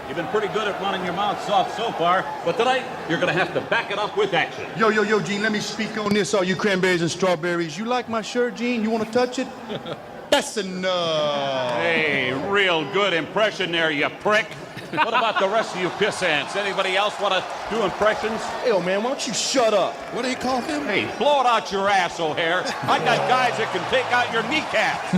You've been pretty good at running your mouth soft so far, but tonight you're going to have to back it up with action. Yo, Gene, let me speak on this, all you cranberries and strawberries. You like my shirt, Gene? You want to touch it? That's enough. Hey, real good impression there, you prick. What about the rest of you piss ants? Anybody else want to do impressions? Hey, man, why don't you shut up? What do you call him? Hey, blow it out your ass, O'Hare. I got guys that can take out your kneecaps.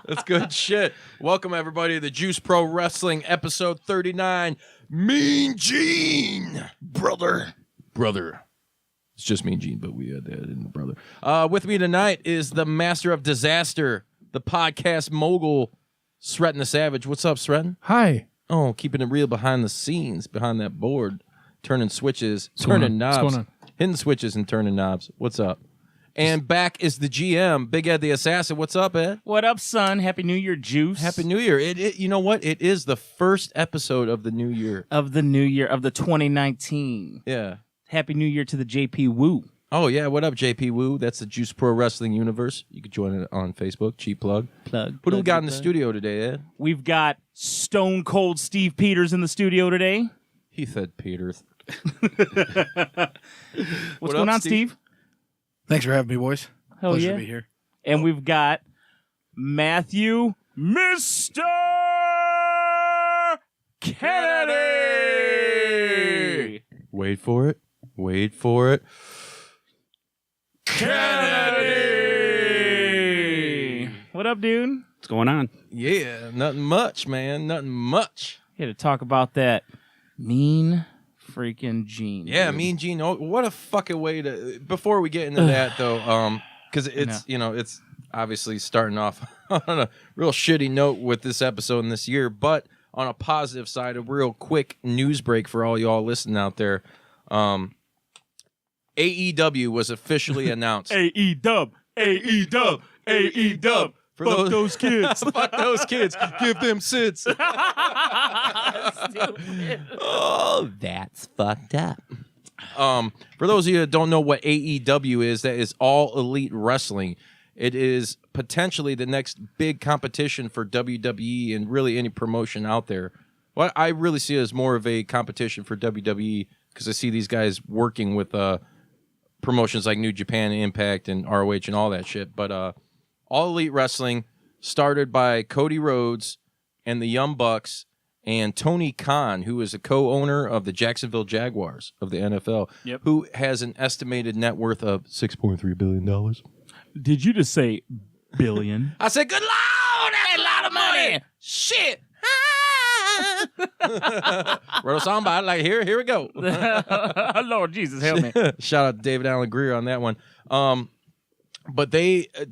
That's good shit. Welcome, everybody, to the Juice Pro Wrestling, episode 39. Mean Gene, brother. It's just Mean Gene, but we had that in the brother. With me tonight is the master of disaster, the podcast mogul, Sretton the Savage. What's up, Sretton? Hi. Oh, keeping it real behind the scenes, behind that board, turning switches, turning knobs, hitting switches and turning knobs. What's up? And back is the GM, Big Ed the Assassin. What's up, Ed? What up, son? Happy New Year, Juice. Happy New Year. You know what? It is the first episode of the new year. Of the new year, of the 2019. Yeah. Happy New Year to the JPDUB. Oh, yeah. What up, JP Woo? That's the Juice Pro Wrestling Universe. You can join it on Facebook. Cheap plug. What do we got in the studio today, Ed? We've got Stone Cold Steve Peters in the studio today. He said Peters. What's going on, Steve? Thanks for having me, boys. Hell Pleasure yeah. to be here. And we've got Matthew Mr. Kennedy. Wait for it. Kennedy. What up, dude? What's going on? Yeah, nothing much, man. Nothing much. Here to talk about that mean freaking Gene. Yeah, dude. Mean Gene. Oh, what a fucking way to. Before we get into that, though, because it's it's obviously starting off on a real shitty note with this episode in this year, but on a positive side, a real quick news break for all y'all listening out there. AEW was officially announced. AEW. Fuck those kids. Fuck those kids. Give them SIDS. Oh, that's fucked up. For those of you that don't know what AEW is, that is All Elite Wrestling. It is potentially the next big competition for WWE and really any promotion out there. Well, I really see it as more of a competition for WWE because I see these guys working with promotions like New Japan, Impact, and ROH and all that shit. But All Elite Wrestling started by Cody Rhodes and the Young Bucks and Tony Khan, who is a co-owner of the Jacksonville Jaguars of the NFL, who has an estimated net worth of $6.3 billion. Did you just say billion? I said, good Lord, that's a lot of money. Shit. Wrote a song about it like, here we go. Lord Jesus, help me. Shout out to David Allen Greer on that one. But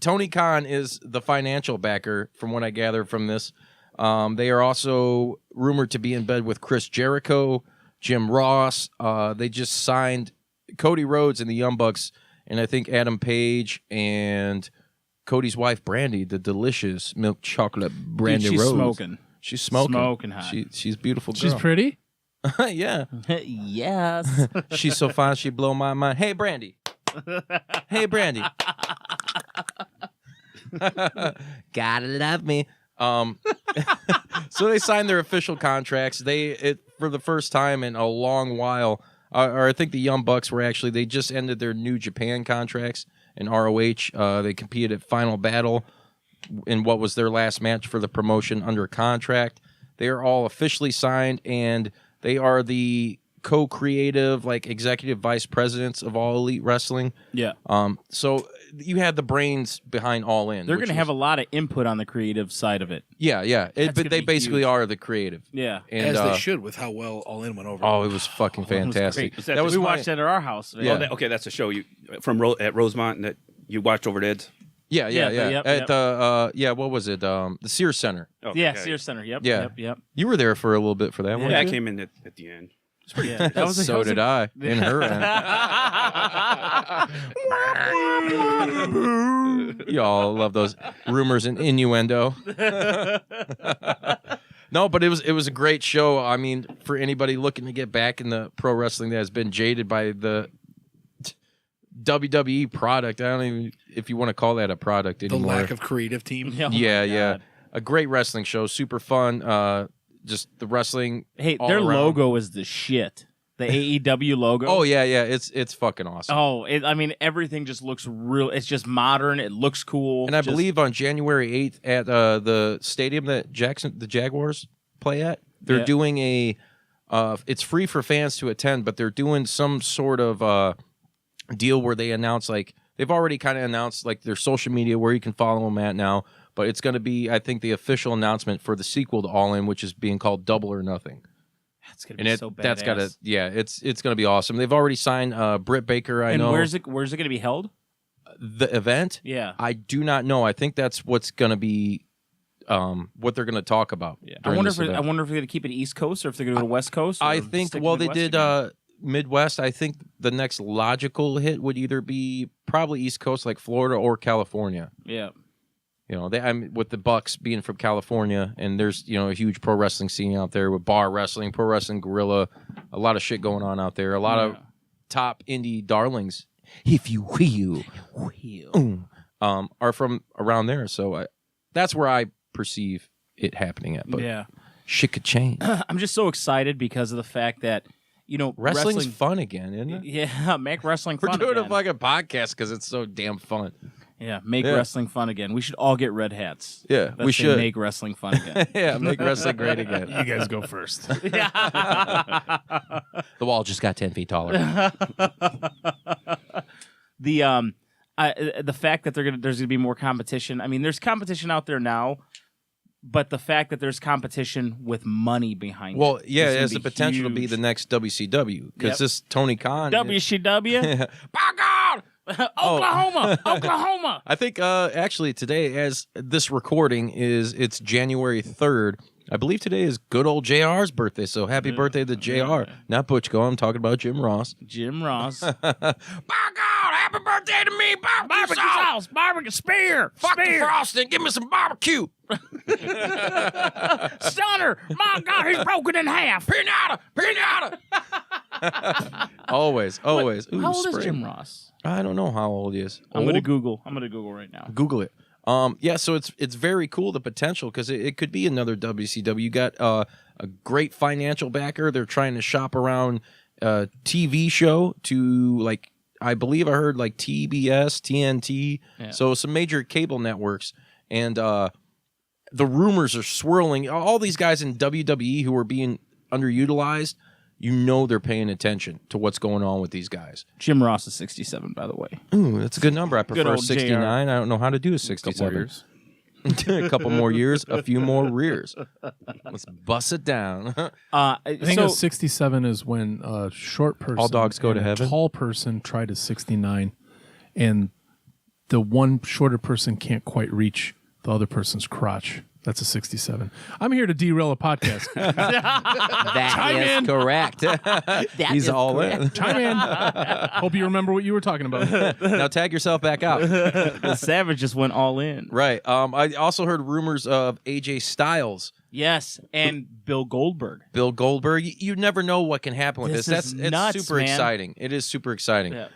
Tony Khan is the financial backer, from what I gather from this. They are also rumored to be in bed with Chris Jericho, Jim Ross. They just signed Cody Rhodes and the Young Bucks, and I think Adam Page and Cody's wife, Brandy, the delicious milk chocolate Brandy Dude, she's Rhodes. Smoking. She's smoking. Smoking hot. She's a beautiful girl. She's pretty? Yeah. Yes. She's so fine, she blow my mind. Hey, Brandy. Hey, Brandy. Gotta love me. So they signed their official contracts. For the first time in a long while, or I think the Young Bucks they just ended their New Japan contracts in ROH. They competed at Final Battle in what was their last match for the promotion under contract. They are all officially signed, and they are the co-creative, executive vice presidents of All Elite Wrestling. Yeah. So you had the brains behind All In. They're going to have a lot of input on the creative side of it. Yeah. But they basically huge. are the creative. Yeah. And, As they should, with how well All In went over. Oh, it was fucking fantastic. Was we watched that at our house. Yeah. Okay, that's a show you at Rosemont that you watched over at Ed's. Yeah. Yep, At the what was it? The Sears Center. Yeah, Sears Center. Yep. Yeah. Yep. You were there for a little bit for that one. Yeah, I came in at the end. Yeah, that was So did I. In her end. Y'all love those rumors and innuendo. No, but it was a great show. I mean, for anybody looking to get back in the pro wrestling that has been jaded by the WWE product. I don't even if you want to call that a product The anymore. lack of creative team. Oh my yeah. God. A great wrestling show, super fun. Just the wrestling. Hey, all their around. logo is the shit. The AEW logo. Oh yeah, it's fucking awesome. Oh, I mean, everything just looks real. It's just modern. It looks cool. And I believe on January 8th at the stadium that the Jaguars play at, they're doing a. It's free for fans to attend, but they're doing some sort of deal where they announce they've already kind of announced their social media where you can follow them at now. But it's going to be, I think, the official announcement for the sequel to All In, which is being called Double or Nothing. That's gonna be so badass. It's going to be awesome. They've already signed Britt Baker. I know. Where's it going to be held? The event? Yeah. I do not know. I think that's what's going to be, what they're going to talk about. Yeah. I during wonder this if event. they're going to keep it East Coast or if they're going to go to West Coast. I or think. stick Well, they Midwest did again? Midwest. I think the next logical hit would either be probably East Coast, like Florida or California. Yeah. You know, with the Bucks being from California, and there's a huge pro wrestling scene out there with bar wrestling, pro wrestling guerrilla, a lot of shit going on out there. A lot of top indie darlings, if you will, are from around there. So that's where I perceive it happening at. But shit could change. I'm just so excited because of the fact that Wrestling's fun again, isn't it? Yeah, make wrestling We're fun doing again. a fucking podcast because it's so damn fun. Yeah, make wrestling fun again. We should all get red hats. Yeah, Let's we say should. make wrestling fun again. Yeah, make wrestling great again. You guys go first. The wall just got 10 feet taller. The fact that there's gonna be more competition. I mean, there's competition out there now, but the fact that there's competition with money behind Well, it. yeah, is it gonna has the potential to be huge. the next WCW because Yep. this Tony Khan. WCW. By God, Oklahoma, Oklahoma. I think actually today, as this recording it's January 3rd. I believe today is good old JR's birthday. So happy birthday to JR. Not Butchko. I'm talking about Jim Ross. Jim Ross. By God, happy birthday to me, Barbecue sauce, barbecue spear, Fuck the frosting. Give me some barbecue. Stunner. My God, he's broken in half. Pinata. Always. Ooh, How old is spray. Jim Ross? I don't know how old he is. I'm gonna Old? Google. I'm gonna Google right now. Google it. Yeah, so it's very cool, the potential, because it could be another WCW. You got a great financial backer. They're trying to shop around a TV show to, I believe I heard, TBS, TNT, so some major cable networks. And the rumors are swirling. All these guys in WWE who are being underutilized, they're paying attention to what's going on with these guys. Jim Ross is 67, by the way. Ooh, that's a good number. I prefer old 69. JR. I don't know how to do a 67. A couple more years, a few more rears. Let's bust it down. I think a 67 is when a short person All dogs go and to heaven? a tall person try to 69, and the one shorter person can't quite reach the other person's crotch. That's a 67. I'm here to derail a podcast. That is correct. He's all in. Chime in. Hope you remember what you were talking about. Now tag yourself back out. The Savage just went all in. Right. I also heard rumors of AJ Styles, Yes, and Bill Goldberg. Bill Goldberg. You never know what can happen with This this. is It's nuts, super man. exciting. It is super exciting. Yeah.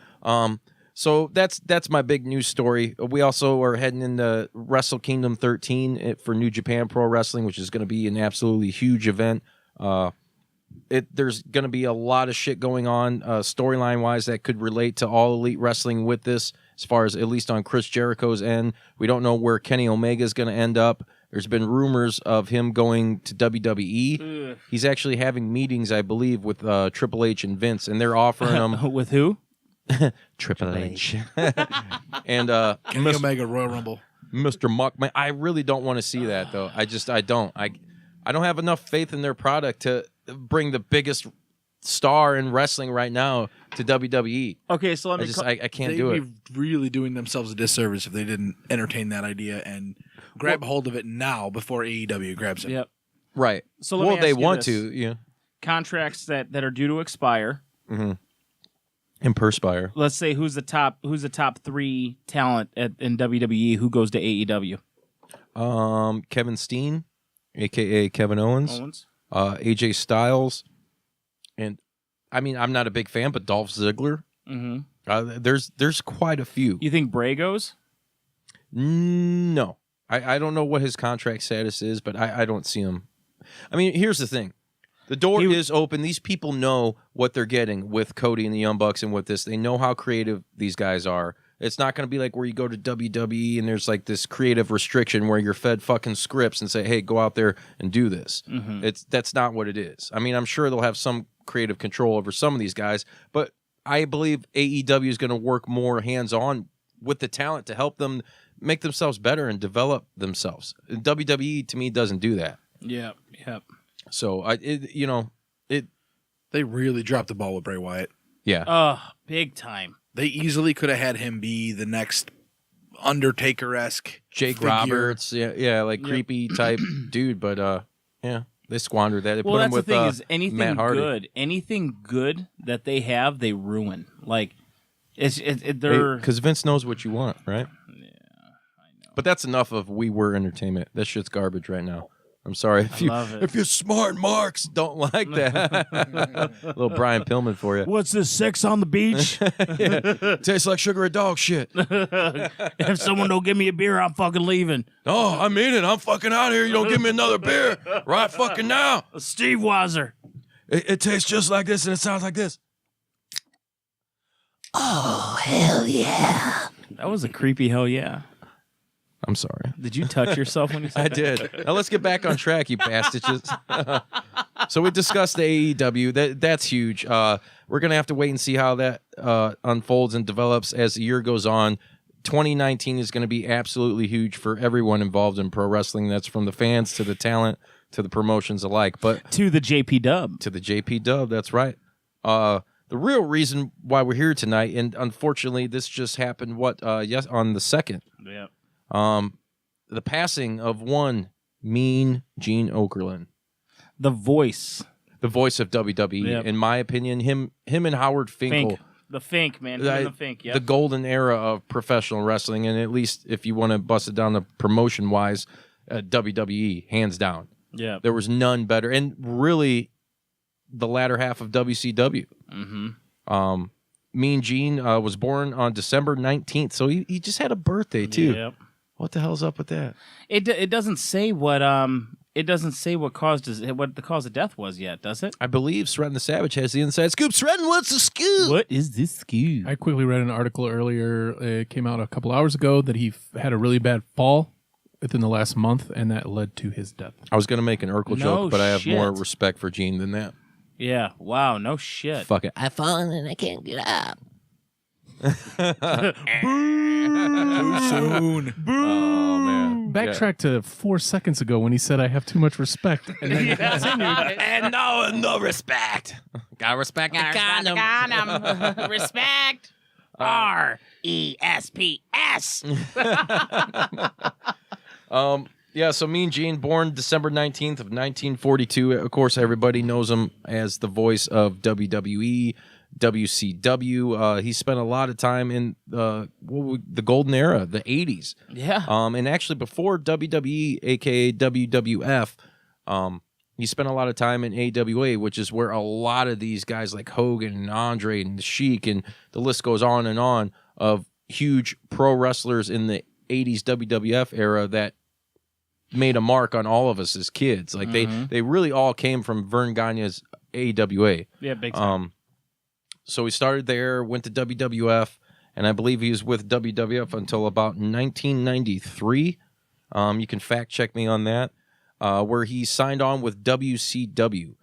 So that's my big news story. We also are heading into Wrestle Kingdom 13 for New Japan Pro Wrestling, which is going to be an absolutely huge event. There's going to be a lot of shit going on storyline wise that could relate to All Elite Wrestling with this, as far as at least on Chris Jericho's end. We don't know where Kenny Omega is going to end up. There's been rumors of him going to WWE. He's actually having meetings, I believe, with Triple H and Vince, and they're offering him With who? Triple H and Kenny Omega Royal Rumble. Mr. Muckman. I really don't want to see that though. I don't have enough faith in their product to bring the biggest star in wrestling right now to WWE. Okay, so let me. I can't They'd do it. be really doing themselves a disservice if they didn't entertain that idea and grab hold of it now before AEW grabs it. Yep. Right. So let me ask they you want this. to, yeah. Contracts that are due to expire. And perspire. Let's say who's the top 3 talent in WWE who goes to AEW? Kevin Steen, aka Kevin Owens. AJ Styles, and I mean I'm not a big fan, but Dolph Ziggler. There's quite a few. You think Bray goes? No, I don't know what his contract status is, but I don't see him. I mean, here's the thing. The door is open. These people know what they're getting with Cody and the Young Bucks and with this. They know how creative these guys are. It's not going to be like where you go to WWE and there's like this creative restriction where you're fed fucking scripts and say, hey, go out there and do this. That's not what it is. I mean, I'm sure they'll have some creative control over some of these guys, but I believe AEW is going to work more hands-on with the talent to help them make themselves better and develop themselves. WWE, to me, doesn't do that. Yep. So, They really dropped the ball with Bray Wyatt. Yeah. Big time. They easily could have had him be the next Undertaker-esque Jake figure. Roberts, like creepy type dude, but they squandered that. They Well, put him that's the with thing is Matt anything good that they have, they ruin. Like they're because Vince knows what you want, right? Yeah, I know. But that's enough of We Were Entertainment. That shit's garbage right now. I'm sorry if you're smart marks don't like that. Little Brian Pillman for you. What's this, sex on the beach? Tastes like sugar and dog shit. If someone don't give me a beer, I'm fucking leaving. Oh, I mean it. I'm fucking out of here. You don't give me another beer right fucking now. Steve Weiser. It tastes just like this and it sounds like this. Oh, hell yeah. That was a creepy hell yeah. I'm sorry. Did you touch yourself when you said I that? did. Now let's get back on track, you bastards. So we discussed the AEW. That's huge. We're going to have to wait and see how that unfolds and develops as the year goes on. 2019 is going to be absolutely huge for everyone involved in pro wrestling. That's from the fans to the talent to the promotions alike. But to the JPDUB. To the JPDUB, that's right. The real reason why we're here tonight, and unfortunately this just happened, on the 2nd. Yeah. The passing of one Mean Gene Okerlund, the voice of WWE. Yep. In my opinion, him and Howard Finkel, the Fink man, the Fink, yeah, the golden era of professional wrestling, and at least if you want to bust it down to promotion wise, WWE hands down. Yeah, there was none better, and really, the latter half of WCW. Mean Gene was born on December 19th, so he just had a birthday too. Yep. What the hell's up with that? It doesn't say what what the cause of death was yet, does it? I believe Sretton the Savage has the inside scoop. Sretton, what's the scoop? What is this scoop? I quickly read an article earlier. It came out a couple hours ago that he had a really bad fall within the last month, and that led to his death. I was going to make an Urkel joke, but I have more respect for Gene than that. Yeah. Wow. No shit. Fuck it. I've fallen and I can't get up. Too soon. Oh, man. Backtrack to 4 seconds ago when he said, I have too much respect. And then And no respect. Gotta respect the condom. Respect. R-E-S-P-S. Yeah, so Mean Gene, born December 19th of 1942. Of course, everybody knows him as the voice of WWE, WCW. He spent a lot of time in the golden era, the 80s. Yeah. And actually before WWE, aka WWF, he spent a lot of time in AWA, which is where a lot of these guys like Hogan and Andre and the Sheik and the list goes on and on of huge pro wrestlers in the 80s WWF era that made a mark on all of us as kids. Like they really all came from Vern Gagne's AWA. Yeah, big time. So he started there, went to WWF, and I believe he was with WWF until about 1993. You can fact check me on that, where he signed on with WCW.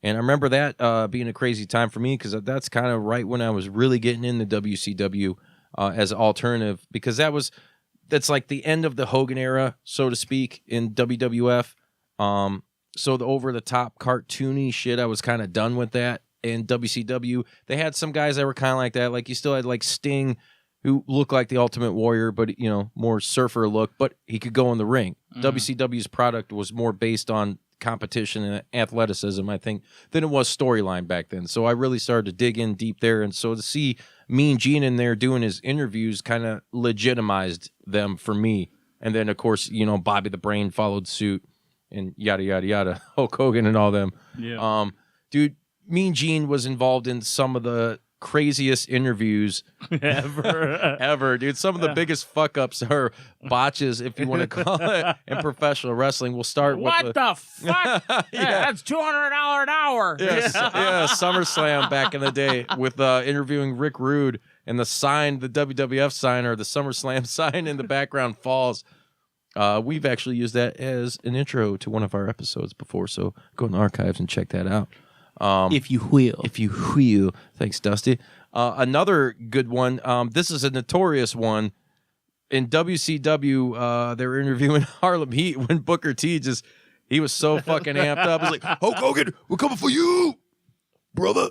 And I remember that being a crazy time for me because that's kind of right when I was really getting into WCW as an alternative, because that's like the end of the Hogan era, so to speak, in WWF. So the over-the-top cartoony shit, I was kind of done with that. in WCW. They had some guys that were kind of like that. Like you still had like Sting, who looked like the Ultimate Warrior, but more surfer look, but he could go in the ring. WCW's product was more based on competition and athleticism, I think, than it was storyline back then. So I really started to dig in deep there, and so to see Mean Gene in there doing his interviews kind of legitimized them for me. And then of course, Bobby the Brain followed suit, and yada yada yada, Hulk Hogan and all them. Yeah. Dude, Mean Gene was involved in some of the craziest interviews ever, dude. Some of the biggest fuck ups or botches, if you want to call it, in professional wrestling. We'll start What with the fuck? That's $200 an hour. SummerSlam back in the day with interviewing Rick Rude, and the WWF sign or the SummerSlam sign in the background falls. We've actually used that as an intro to one of our episodes before, so go in the archives and check that out. If you will. If you will. Thanks, Dusty. Another good one. This is a notorious one. In WCW, they were interviewing Harlem Heat when Booker T he was so fucking amped up. He's like, Hulk Hogan, we're coming for you, brother.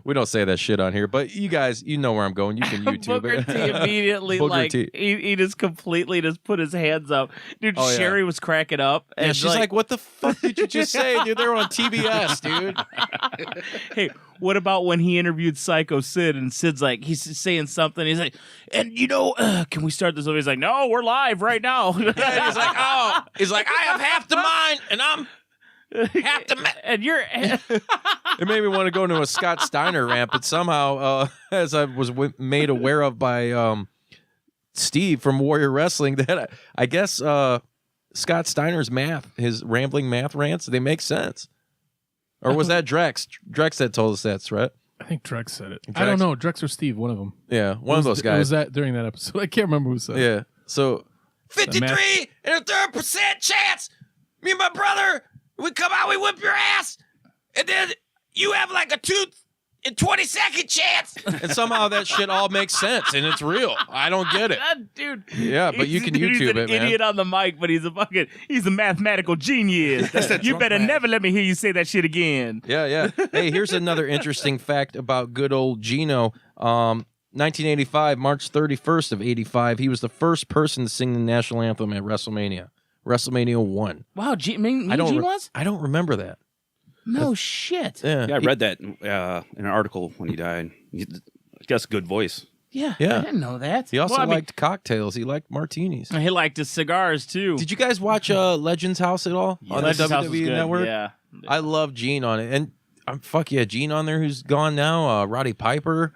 We don't say that shit on here, but you guys, you know where I'm going. You can YouTube Booker it. T immediately Booker T. He just completely put his hands up. Dude, Oh, yeah. Sherry was cracking up. Yeah, And she's like, what the fuck did you just say, dude? They're on TBS, dude. hey, what about when he interviewed Psycho Sid, and Sid's like, he's saying something. He's like, and can we start this over? He's like, no, we're live right now. Yeah, he's like, I have half the mind, and I'm half the and you're It made me want to go into a Scott Steiner rant, but somehow, as I was made aware of by Steve from Warrior Wrestling, that I guess Scott Steiner's his rambling math rants, they make sense. Or was that Drex? Drex that told us that, right? I think Drex said it. Drex? I don't know. Drex or Steve, one of them. Yeah, one of those guys. Was that during that episode? I can't remember who said it. Yeah. So 53 and a 3% chance. Me and my brother, we come out, we whip your ass, and then you have like a 2 and 20-second chance. And somehow that shit all makes sense, and it's real. I don't get it. dude. Yeah, but you can He's YouTube an it, man. idiot on the mic, but he's a mathematical genius. You better never let me hear you say that shit again. Yeah. Hey, here's another interesting fact about good old Gino. 1985, March 31st of 85, he was the first person to sing the national anthem at WrestleMania. WrestleMania 1. Wow, Gene was? I don't remember that. No shit. Yeah. Yeah, I read that in an article when he died. He got a good voice. Yeah, Yeah. I didn't know that. He also Well, I mean, liked cocktails. He liked martinis. he liked his cigars too. Did you guys watch Legends House at all on the Legends House was WWE good, Network? Yeah. I love Gene on it. And fuck yeah, Gene on there who's gone now. Roddy Piper.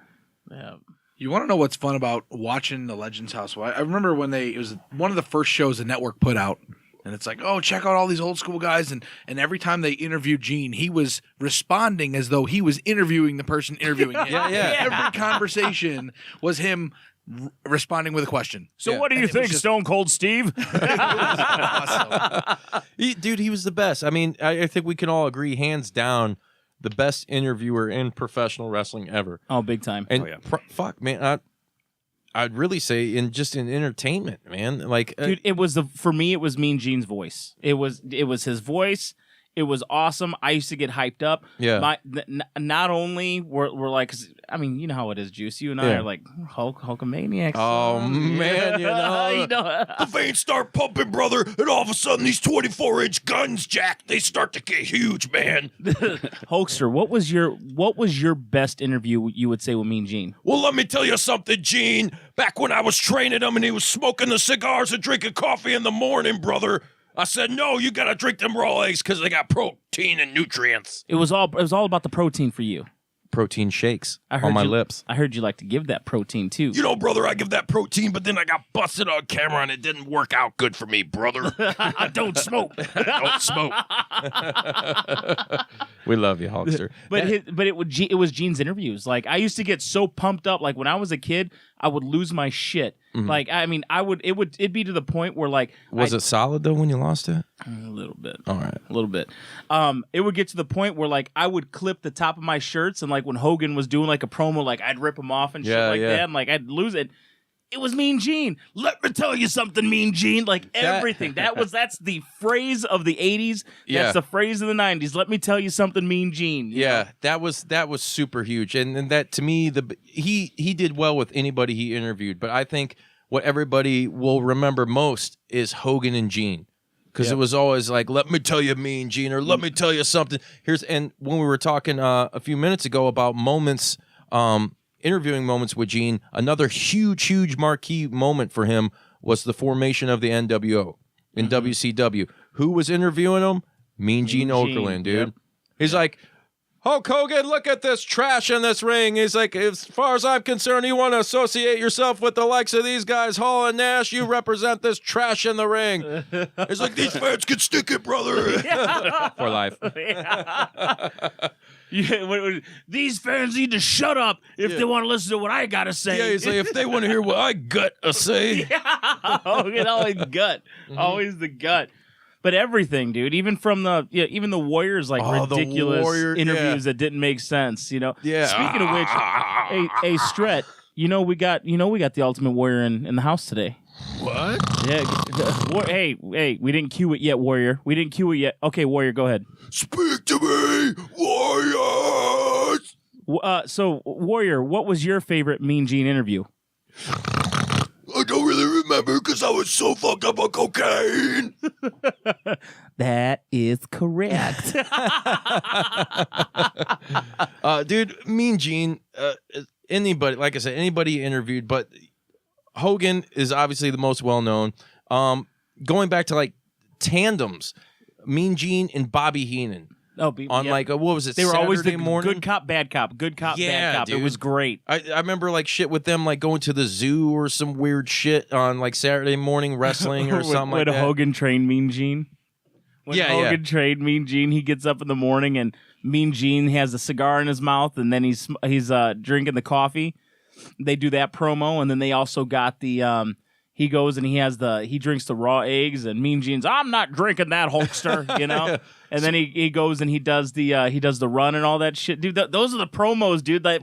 Yeah. You want to know what's fun about watching the Legends House? Well, I remember when it was one of the first shows the network put out, and it's like, oh, check out all these old school guys, and every time they interviewed Gene, he was responding as though he was interviewing the person interviewing him. Yeah. Every conversation was him responding with a question. So Yeah. what do you And it think, was just- Stone Cold Steve? Awesome. He was the best. I mean, I think we can all agree, hands down, the best interviewer in professional wrestling ever. Oh, big time. And Oh, yeah. fuck, man, I'd really say in entertainment, man. Like, Dude, for me it was Mean Gene's voice. It was his voice. It was awesome. I used to get hyped up. Yeah. Not only were like, 'cause, I mean, you know how it is, Juice. You and I Yeah. are like Hulkamaniacs. Oh, man, you know. The veins start pumping, brother, and all of a sudden these 24-inch guns, Jack, they start to get huge, man. Hulkster, what was your best interview you would say with Mean Gene? Well, let me tell you something, Gene. Back when I was training him and he was smoking the cigars and drinking coffee in the morning, brother, I said, no, you got to drink them raw eggs because they got protein and nutrients. It was all about the protein for you. Protein shakes I heard on my you, lips. I heard you like to give that protein too. You know, brother, I give that protein, but then I got busted on camera and it didn't work out good for me, brother. I don't smoke. Don't smoke. We love you, Hulkster. But it was Gene's interviews. Like, I used to get so pumped up. Like, when I was a kid, I would lose my shit. Like, I mean, it'd be to the point where, like, Was it solid though when you lost it? a little bit. All right. A little bit. It would get to the point where, like, I would clip the top of my shirts, and like when Hogan was doing like a promo, like I'd rip them off and shit Yeah, like yeah. that, and like I'd lose it. it was Mean Gene. Let me tell you something, Mean Gene. Like everything. That's the phrase of the 80s. Yeah. That's the phrase of the 90s. Let me tell you something, Mean Gene. You know? that was super huge, and that to me, he did well with anybody he interviewed. But I think what everybody will remember most is Hogan and Gene, because it was always like, let me tell you, Mean Gene, or let me tell you something. And when we were talking a few minutes ago about moments, interviewing moments with Gene, another huge marquee moment for him was the formation of the NWO in WCW. Who was interviewing him? Mean Gene Okerlund, dude. Yep. He's like, Hulk Hogan, look at this trash in this ring. He's like, as far as I'm concerned, you want to associate yourself with the likes of these guys, Hall and Nash. You represent this trash in the ring. It's like, these fans can stick it, brother. For life. These fans need to shut up if they want to listen to what I gotta say. Yeah, he's like, if they want to hear what I got to say. Hogan always gut, always the gut. But everything, dude, even from even the Warriors, like ridiculous interviews that didn't make sense. You know. Yeah. Speaking of which, hey, Stret, we got the Ultimate Warrior in the house today. What? Yeah. Hey, we didn't cue it yet, Warrior. We didn't cue it yet. Okay, Warrior, go ahead. Speak to me, Warriors. So, Warrior, what was your favorite Mean Gene interview? I don't really remember because I was so fucked up on cocaine. That is correct. Dude, Mean Gene, anybody, like I said, anybody he interviewed, but Hogan is obviously the most well-known. Going back to like tandems, Mean Gene and Bobby Heenan. On like, what was it, they were Saturday always the morning? good cop, bad cop, good cop, Yeah, bad cop. dude. It was great. I remember like shit with them, like going to the zoo or some weird shit on like Saturday morning wrestling or something like that. When Hogan trained Mean Gene. When Hogan trained Mean Gene, he gets up in the morning and Mean Gene has a cigar in his mouth and then he's drinking the coffee. They do that promo, and then they also got the he goes and he drinks the raw eggs, and Mean Gene's, I'm not drinking that, Hulkster, you know. And then he goes and he does the run and all that shit, dude. Those are the promos, dude. They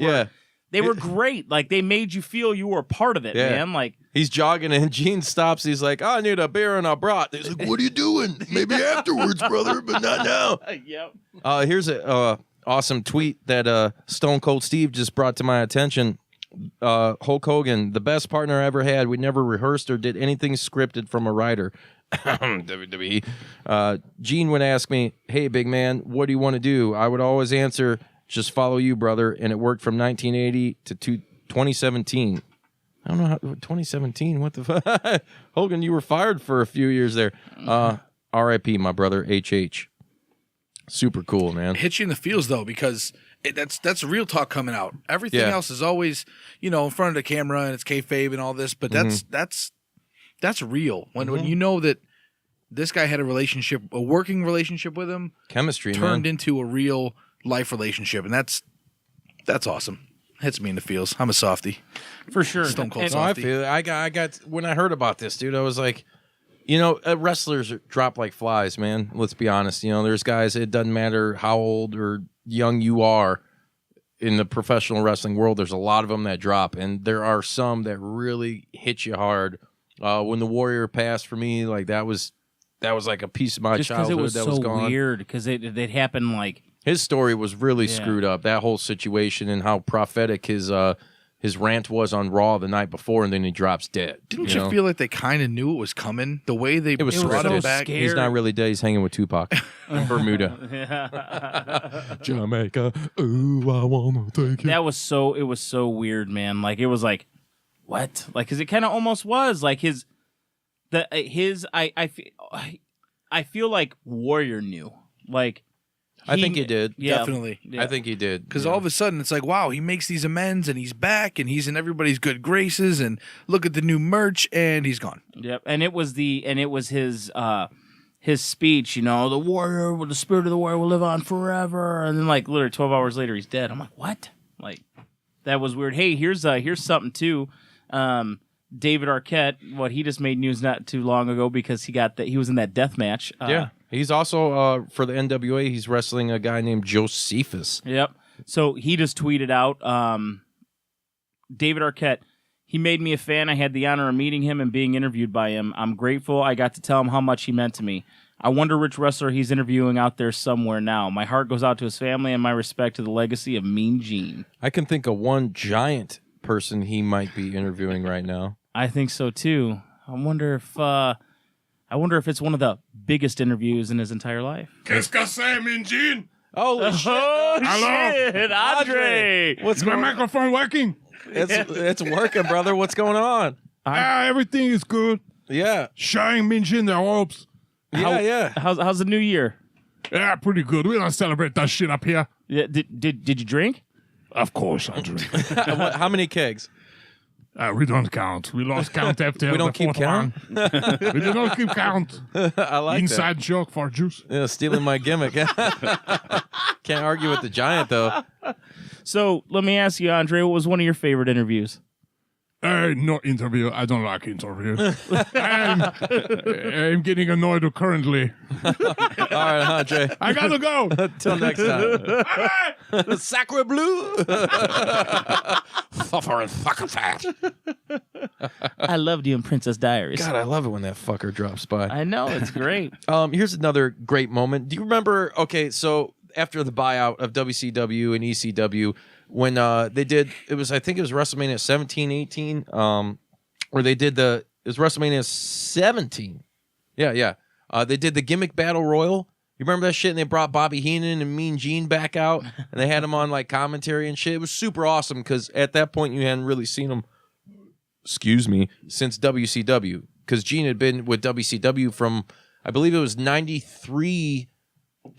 were great. Like they made you feel you were a part of it, man. Like he's jogging and Gene stops. He's like, I need a beer and a brat. He's like, what are you doing? Maybe afterwards, brother, but not now. Yep. Here's a awesome tweet that Stone Cold Steve just brought to my attention. Hulk Hogan, the best partner I ever had. We never rehearsed or did anything scripted from a writer. WWE. Gene would ask me, hey, big man, what do you want to do? I would always answer, just follow you, brother. And it worked from 1980 to 2017. I don't know how, 2017, what the fuck? Hogan, you were fired for a few years there. R.I.P., my brother, H.H. Super cool, man. It hits you in the feels, though, because that's real talk coming out. Everything else is always, in front of the camera and it's kayfabe and all this, but that's real. When you know that this guy had a working relationship with him, chemistry turned into a real life relationship, and that's awesome. Hits me in the feels. I'm a softie, for sure. Stone Cold I softie. feel it. I got when I heard about this, dude, I was like, wrestlers drop like flies, man. Let's be honest. There's guys, it doesn't matter how old or young you are in the professional wrestling world, there's a lot of them that drop, and there are some that really hit you hard. When the Warrior passed for me, like that was like a piece of my childhood was that so was gone. Weird because it happened like his story was really screwed up. That whole situation and how prophetic his rant was on Raw the night before, and then he drops dead. Didn't you feel like they kind of knew it was coming? The way they brought him back. Scary. He's not really dead. He's hanging with Tupac in Bermuda. Jamaica. Ooh, I wanna take it. It was so weird, man. Like it was like, what? Like, cause it kind of almost was like I feel like Warrior knew. Like, I think he did. Yeah, definitely. Yeah. I think he did. Because all of a sudden it's like, wow, he makes these amends and he's back and he's in everybody's good graces and look at the new merch and he's gone. Yep. And it was his speech, the warrior with the spirit of the warrior will live on forever. And then like literally 12 hours later he's dead. I'm like, what? Like that was weird. Hey, here's something too. David Arquette, he just made news not too long ago because he was in that death match. Yeah. He's also, for the NWA, he's wrestling a guy named Josephus. Yep. So he just tweeted out, David Arquette, He made me a fan. I had the honor of meeting him and being interviewed by him. I'm grateful I got to tell him how much he meant to me. I wonder which wrestler he's interviewing out there somewhere now. My heart goes out to his family and my respect to the legacy of Mean Gene. I can think of one giant person he might be interviewing right now. I think so too. I wonder if it's one of the biggest interviews in his entire life. Qu'est-ce que c'est, Mean Gene? Holy shit! Oh Hello? shit, Andre! What's Is my going on? microphone working? It's working, brother. What's going on? Everything is good. Yeah, Showing Minchin their hopes. yeah. How's the new year? Yeah, pretty good. We don't celebrate that shit up here. Yeah, did you drink? Of course I drink. How many kegs? We don't count. We lost count after We don't the keep fourth count? one. We do not keep count. I like Inside joke for juice. that. Yeah, stealing my gimmick. Can't argue with the giant though. So let me ask you, Andre, what was one of your favorite interviews? No interview. I don't like interview. I'm getting annoyed currently. All right, Andre. I gotta go. Till next time. Sacre bleu. Suffering fucking fat. I loved you in Princess Diaries. God, I love it when that fucker drops by. I know, it's great. Here's another great moment. Do you remember? Okay, so after the buyout of WCW and ECW, when they did, I think it was WrestleMania 17, 18, where they did it was WrestleMania 17. Yeah. They did the gimmick battle royal. You remember that shit? And they brought Bobby Heenan and Mean Gene back out, and they had him on like commentary and shit. It was super awesome because at that point you hadn't really seen him. Excuse me, since WCW, because Gene had been with WCW from, I believe it was 93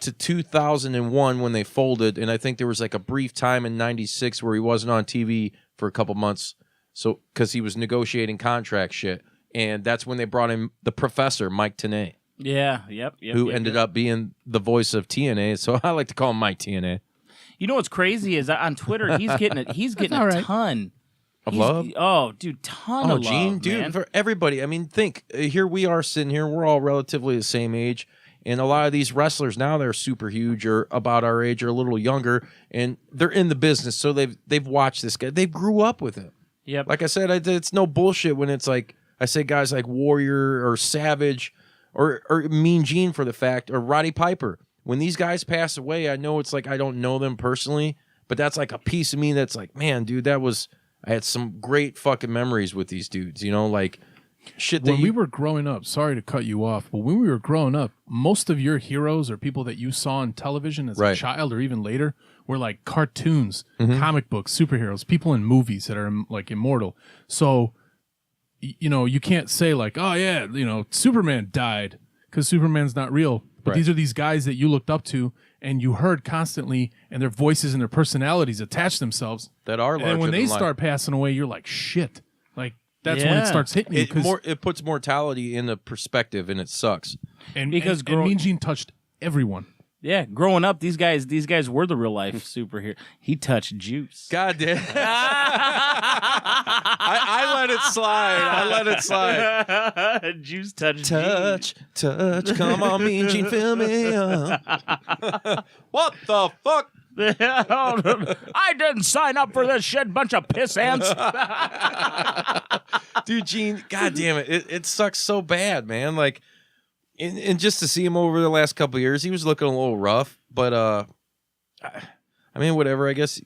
to 2001 when they folded, and I think there was like a brief time in 96 where he wasn't on TV for a couple months, so because he was negotiating contract shit, and that's when they brought in the Professor Mike Tenay, Yeah, yep. who ended up being the voice of TNA. So I like to call him Mike TNA. You know what's crazy is that on Twitter he's getting a ton Of love? Oh, dude, ton Oh, of Gene, love, dude, man. for everybody. I mean, think here we are sitting here. We're all relatively the same age, and a lot of these wrestlers now they're super huge or about our age or a little younger, and they're in the business, so they've watched this guy. They grew up with him. Yep. Like I said, it's no bullshit when it's like I say guys like Warrior or Savage or Mean Gene for the fact or Roddy Piper. When these guys pass away, I know it's like I don't know them personally, but that's like a piece of me that's like, man, dude, I had some great fucking memories with these dudes, you know, like shit that When we were growing up, sorry to cut you off, but when we were growing up, most of your heroes or people that you saw on television as a Right. child or even later were like cartoons, comic books, superheroes, people in movies that are like immortal. So, you know, you can't say like, oh yeah, you know, Superman died because Superman's not real. But Right. these are these guys that you looked up to and you heard constantly, and their voices and their personalities attach themselves. that are And larger then when they than life. start passing away, you're like, shit. Like that's when it Yeah. starts hitting you. it puts mortality into perspective, and it sucks. Because and Mean Gene touched everyone. Yeah, growing up, these guys were the real life superhero. He touched Juice. God damn. I let it slide. Juice touched Touch, come on, Mean Gene, fill me up. What the fuck? I didn't sign up for this shit, bunch of piss ants. Dude, Gene, god damn it. It sucks so bad, man. Like, and just to see him over the last couple of years, he was looking a little rough, but I mean, whatever. I guess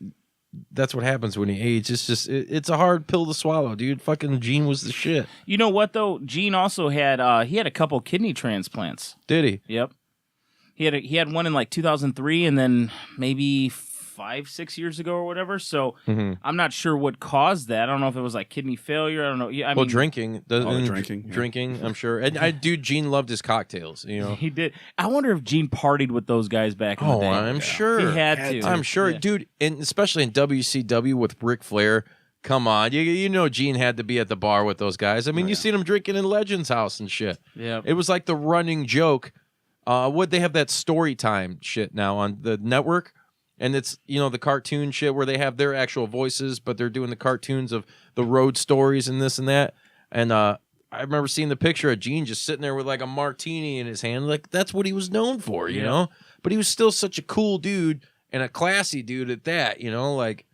that's what happens when you age. It's just it's a hard pill to swallow, dude. Fucking Gene was the shit. You know what though? Gene also had he had a couple kidney transplants. Did he? Yep. He had one in like 2003, and then maybe 5-6 years ago or whatever. So I'm not sure what caused that. I don't know if it was like kidney failure. I don't know. Yeah, I Well, mean, drinking. drinking, yeah. Drinking, I'm sure. And dude, Gene loved his cocktails, you know. he did. I wonder if Gene partied with those guys back in the Oh, day. I'm sure. He had to. I'm sure, Yeah. dude, and especially in WCW with Ric Flair. Come on, you know Gene had to be at the bar with those guys. I mean, you seen him drinking in Legends House and shit. Yeah. It was like the running joke. Would they have that story time shit now on the network? And it's, you know, the cartoon shit where they have their actual voices, but they're doing the cartoons of the road stories and this and that. And I remember seeing the picture of Gene just sitting there with like a martini in his hand. Like, that's what he was known for, you know? But he was still such a cool dude and a classy dude at that, you know? Like,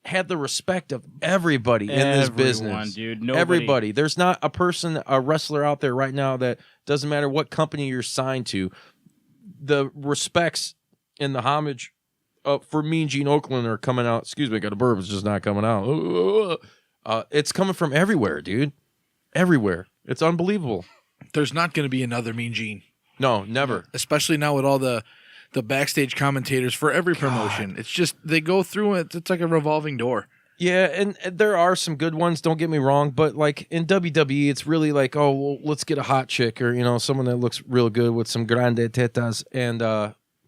had the respect of everybody in this business. Dude. Nobody. Everybody. There's not a wrestler out there right now that doesn't matter what company you're signed to. The respects and the homage for Mean Gene Okerlund are coming out. Excuse me, I got a burp. It's just not coming out. It's coming from everywhere, dude. Everywhere. It's unbelievable. There's not going to be another Mean Gene. No, never. Especially now with all the backstage commentators for every promotion. It's just they go through it. It's like a revolving door. Yeah, and there are some good ones, don't get me wrong, but like in WWE, it's really like, oh, well, let's get a hot chick or, someone that looks real good with some grande tetas and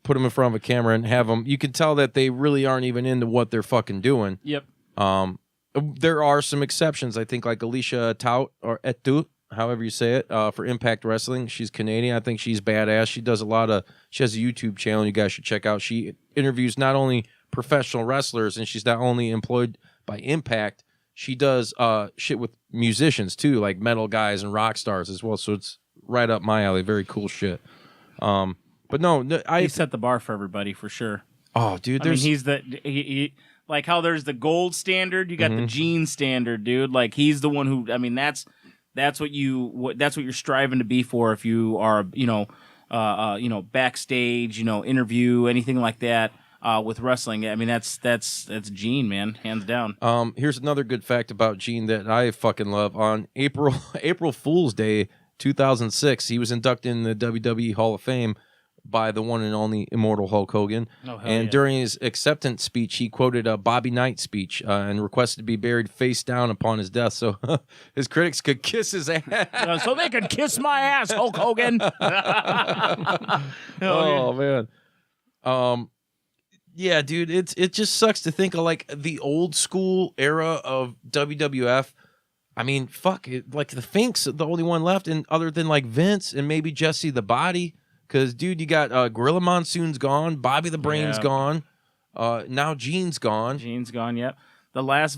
put them in front of a camera and have them. You can tell that they really aren't even into what they're fucking doing. Yep. There are some exceptions. I think like Alicia Tout or Etu, however you say it, for Impact Wrestling. She's Canadian. I think she's badass. She has a YouTube channel you guys should check out. She interviews not only professional wrestlers, and she's not only employed by Impact, she does shit with musicians too, like metal guys and rock stars as well. So it's right up my alley. Very cool shit. But no, he set the bar for everybody for sure. Oh, dude, he's he like how there's the gold standard, you got the Gene standard, dude. Like he's the one who, that's what you're striving to be for if you are, backstage, interview, anything like that. With wrestling, that's Gene, man, hands down. Here's another good fact about Gene that I fucking love. On April Fool's Day 2006, he was inducted in the WWE Hall of Fame by the one and only immortal Hulk Hogan. During his acceptance speech, he quoted a Bobby Knight speech and requested to be buried face down upon his death, so his critics could kiss his ass. So they could kiss my ass, Hulk Hogan. Oh man. Yeah, dude, it just sucks to think of like the old school era of WWF. I mean, fuck it, like the Fink's the only one left, and other than like Vince and maybe Jesse the Body, because dude, you got Gorilla Monsoon's gone, Bobby the Brain's gone, now Gene's gone. Yep. The last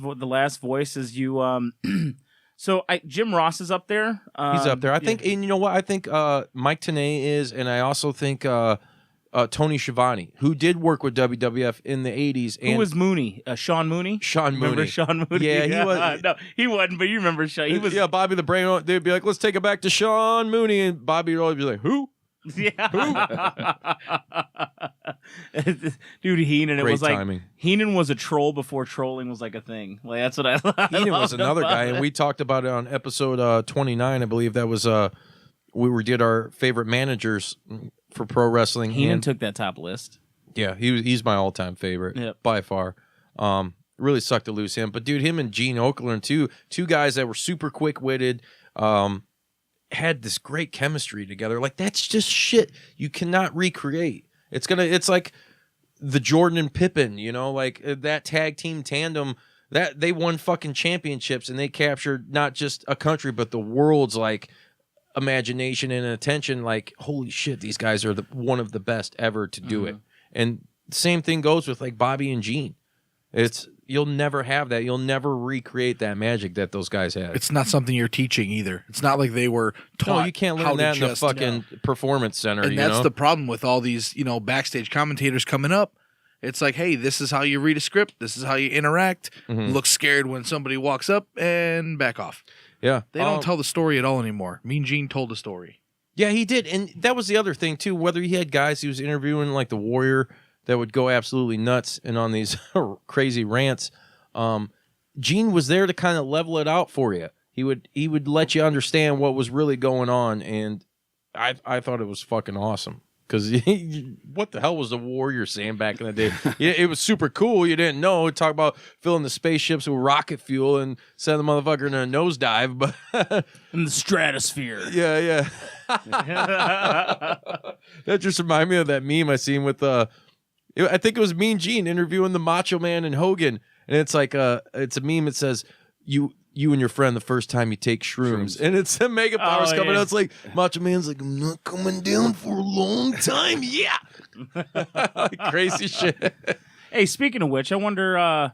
voice is you. So Jim Ross is up there. He's up there. I think, and you know what? I think Mike Tenay is, and I also think. Tony Schiavone, who did work with WWF in the 80s. Who was Mooney? Sean Mooney? Sean Mooney. Remember Sean Mooney? Yeah, he was. No, he wasn't, but you remember Sean. He was. Yeah, Bobby the Brain, they'd be like, let's take it back to Sean Mooney. And Bobby would always be like, who? Yeah. Dude, Heenan, Great it was like timing. Heenan was a troll before trolling was like a thing. Like that's what I loved. Heenan was another guy, and we talked about it on episode 29, I believe. That was we did our favorite managers for pro wrestling. Heenan took that top list. Yeah, he's my all-time favorite by far. Really sucked to lose him, but dude, him and Gene Okerlund too, two guys that were super quick-witted, had this great chemistry together. Like that's just shit you cannot recreate. It's like the Jordan and Pippen, like that tag team tandem that they won fucking championships and they captured not just a country but the world's like imagination and attention. Like holy shit, these guys are one of the best ever to do it. And same thing goes with like Bobby and Gene. You'll never have that. You'll never recreate that magic that those guys had. It's not something you're teaching either. It's not like they were taught. No, you can't learn that in the fucking performance center. And that's the problem with all these, backstage commentators coming up. It's like, hey, this is how you read a script. This is how you interact. Look scared when somebody walks up and back off. Yeah. They don't tell the story at all anymore. Mean Gene told the story. Yeah, he did. And that was the other thing, too. Whether he had guys he was interviewing like the Warrior that would go absolutely nuts and on these crazy rants, Gene was there to kind of level it out for you. He would let you understand what was really going on. And I thought it was fucking awesome. Because what the hell was the Warrior saying back in the day? It was super cool. You didn't know. Talk about filling the spaceships with rocket fuel and send the motherfucker in a nosedive. But in the stratosphere. Yeah. That just reminded me of that meme I seen with, I think it was Mean Gene interviewing the Macho Man and Hogan. And it's like, it's a meme that says, you and your friend the first time you take shrooms. And it's Mega Powers coming out. It's like Macho Man's like, I'm not coming down for a long time. Yeah. Crazy shit. Hey, speaking of which, I wonder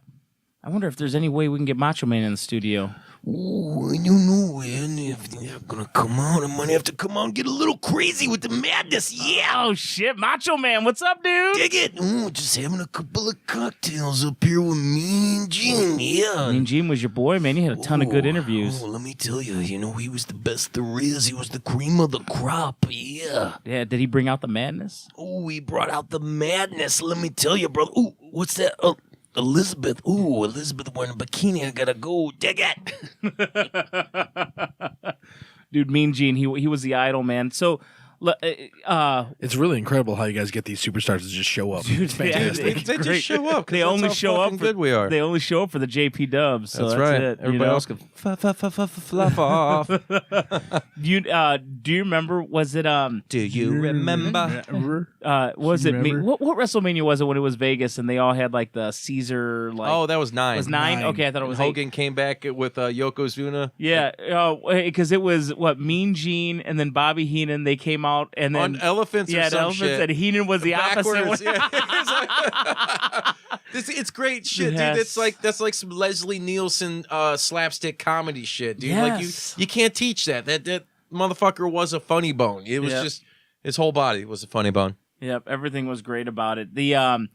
if there's any way we can get Macho Man in the studio. Oh, I don't know, man. If gonna come out. I might have to come out and get a little crazy with the madness. Yeah. Oh shit, Macho Man, what's up, dude? Dig it. Ooh, just having a couple of cocktails up here with Mean Gene. Yeah. Mean Gene was your boy, man. You had a ton of good interviews. Oh, let me tell you, he was the best there is. He was the cream of the crop. Yeah. Yeah, did he bring out the madness? Oh, he brought out the madness. Let me tell you, brother. Ooh, what's that? Elizabeth. Ooh, Elizabeth wearing a bikini. I gotta go. Dig it. Dude, Mean Gene, he was the idol, man. So, It's really incredible how you guys get these superstars to just show up. It's fantastic. They just show up. 'Cause They that's how you show up fucking good we are. They only show up for the JPDUB. So that's right. It, Everybody else can fluff off. Do you remember? Was it Do you remember? Was Do it you me? remember? What WrestleMania was it when it was Vegas and they all had like the Caesar? Like, Oh, that was 9. was 9? Okay, I thought it was 8. Hogan came back with Yokozuna. Yeah, because it was Mean Gene and then Bobby Heenan. They came out and then On elephants or yeah, some elephants, shit. and Heenan was the Backwards, opposite. yeah. It's great shit, Yes. dude. That's like some Leslie Nielsen slapstick comedy shit, dude. Yes. Like you can't teach that. That motherfucker was a funny bone. It was Yep. just his whole body was a funny bone. Yep, everything was great about it. The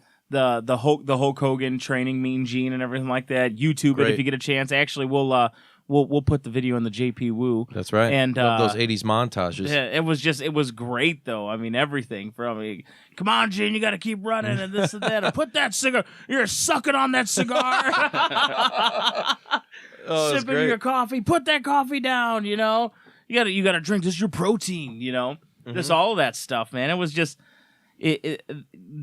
Hulk Hogan training Mean Gene and everything like that. YouTube it Great. if you get a chance. Actually, we'll put the video in the JPWU. That's right. And love those 80s montages. Yeah, it was great though. I mean, everything from come on, Gene, you got to keep running and this and that. And put that cigar. You're sucking on that cigar. Oh, that's Sipping great. your coffee. Put that coffee down. You know, you got to drink. This is your protein. You know, just all of that stuff, man. It was just.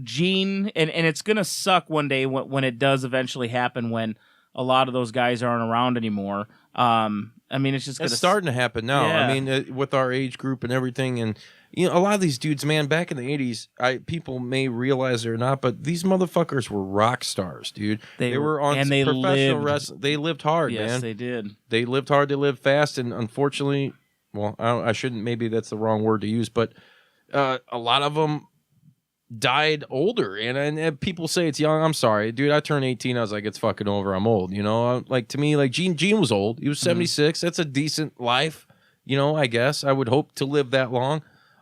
Gene, and it's gonna suck one day when it does eventually happen when a lot of those guys aren't around anymore. I mean, it's just It's starting to happen now. Yeah. I mean, with our age group and everything, and a lot of these dudes, man, back in the 80s, people may realize it or not, but these motherfuckers were rock stars, dude. They were on and they professional lived. wrestling. They lived hard, Yes, man. they did. They lived hard. They lived fast, and unfortunately, well, I shouldn't. Maybe that's the wrong word to use, but a lot of them died older, and people say it's young. I'm sorry, dude. I turned 18. I was like, it's fucking over. I'm old. Like to me, like Gene was old. He was 76. That's a decent life. I guess I would hope to live that long.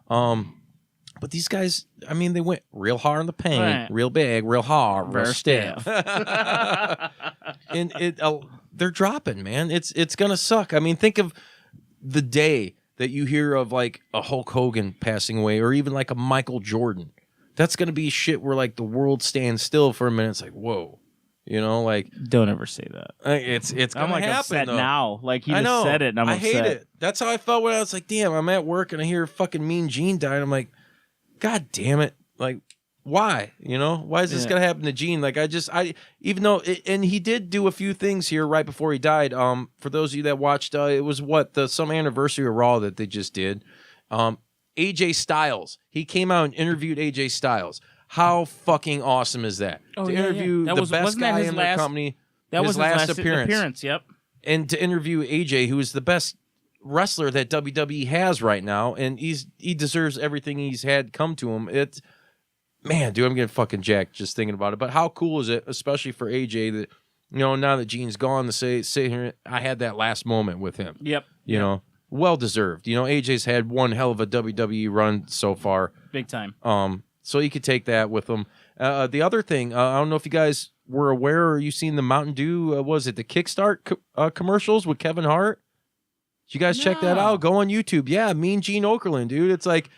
But these guys, I mean, they went real hard in the paint, Right. real big, real hard, real Real stiff. And they're dropping, man. It's gonna suck. I mean, think of the day that you hear of like a Hulk Hogan passing away, or even like a Michael Jordan. That's gonna be shit where like the world stands still for a minute. It's like, whoa, like Don't ever say that. it's gonna I'm like happen upset though. now. Like he I just know. said it, and I'm I upset. hate it. That's how I felt when I was like, damn, I'm at work and I hear fucking Mean Gene died. I'm like, God damn it. Like, why? Why is this Yeah. gonna happen to Gene? Like, even though, and he did do a few things here right before he died. For those of you that watched, it was some anniversary of Raw that they just did. AJ Styles. He came out and interviewed AJ Styles. How fucking awesome is that? Oh, to yeah, yeah. interview That the was- best wasn't that guy his in their last- company. That was his last appearance. Yep. And to interview AJ, who is the best wrestler that WWE has right now, and he deserves everything he's had come to him. It's, man, dude, I'm getting fucking jacked just thinking about it. But how cool is it, especially for AJ, that now that Gene's gone, to say here, I had that last moment with him. Yep. Well deserved. AJ's had one hell of a WWE run so far. Big time. So you could take that with him. The other thing, I don't know if you guys were aware or you seen the Mountain Dew, was it the Kickstart commercials with Kevin Hart? Did you guys check that No. out? Go on YouTube. Yeah, Mean Gene Okerlund, dude. It's like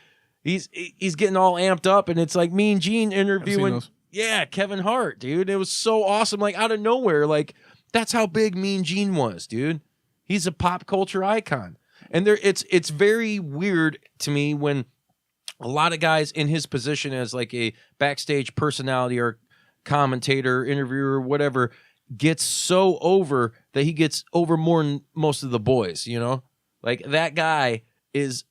he's getting all amped up, and it's like Mean Gene interviewing. those. Yeah, Kevin Hart, dude. It was so awesome, like out of nowhere. Like that's how big Mean Gene was, dude. He's a pop culture icon, and it's very weird to me when a lot of guys in his position as like a backstage personality or commentator, interviewer, whatever, gets so over that he gets over more than most of the boys, Like that guy is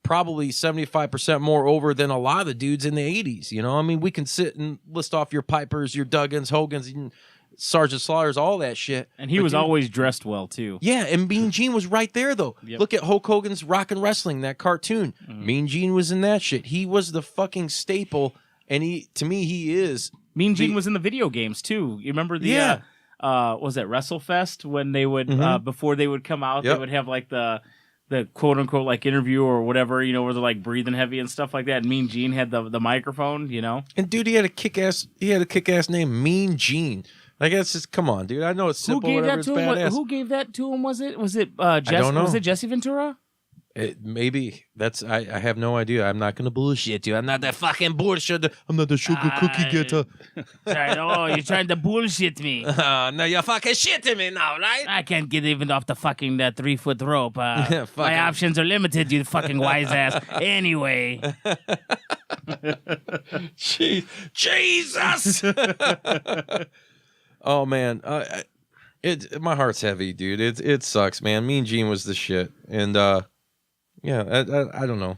probably 75% more over than a lot of the dudes in the 80s, I mean, we can sit and list off your Pipers, your Duggins, Hogans, and Sergeant Slaughters, all that shit. And he But was dude, always dressed well too. yeah, and Mean Gene was right there, though. Yep. Look at Hulk Hogan's Rockin' Wrestling, that cartoon. Mean Gene was in that shit. He was the fucking staple, and to me, he is. Mean Gene was in the video games too. You remember the Yeah. was that WrestleFest when they would before they would come out, Yep. they would have like the the quote unquote like interview or whatever, you know, where they're like breathing heavy and stuff like that. And Mean Gene had the microphone, you know. And dude, he had a kick ass name, Mean Gene. Like that's just come on, dude. I know it's simple, whatever. It's badass. Who gave that to him? Was it I don't know. Was it Jesse Ventura? Maybe that's I have no idea. I'm not gonna bullshit you. I'm not that fucking bullshit. I'm not the sugar cookie getter. You're trying to bullshit me. No, you're fucking shitting me now, right? I can't get even off the fucking 3-foot rope. Fucking- My options are limited, you fucking wise ass. Anyway. Jesus. Oh man, my heart's heavy, dude. It sucks, man. Mean Gene was the shit, and yeah, I don't know.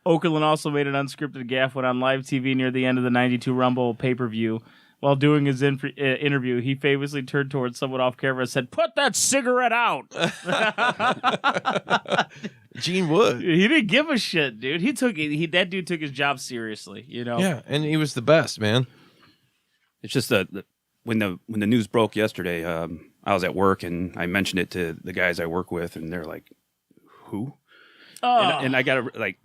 Okerlund also made an unscripted gaffe when on live TV near the end of the '92 Rumble pay-per-view. While doing his interview, he famously turned towards someone off camera and said, "Put that cigarette out." Gene would. He didn't give a shit, dude. That dude took his job seriously, you know. Yeah, and he was the best, man. It's just when the news broke yesterday, I was at work and I mentioned it to the guys I work with, and they're like, "Who?" Oh. And I got to like,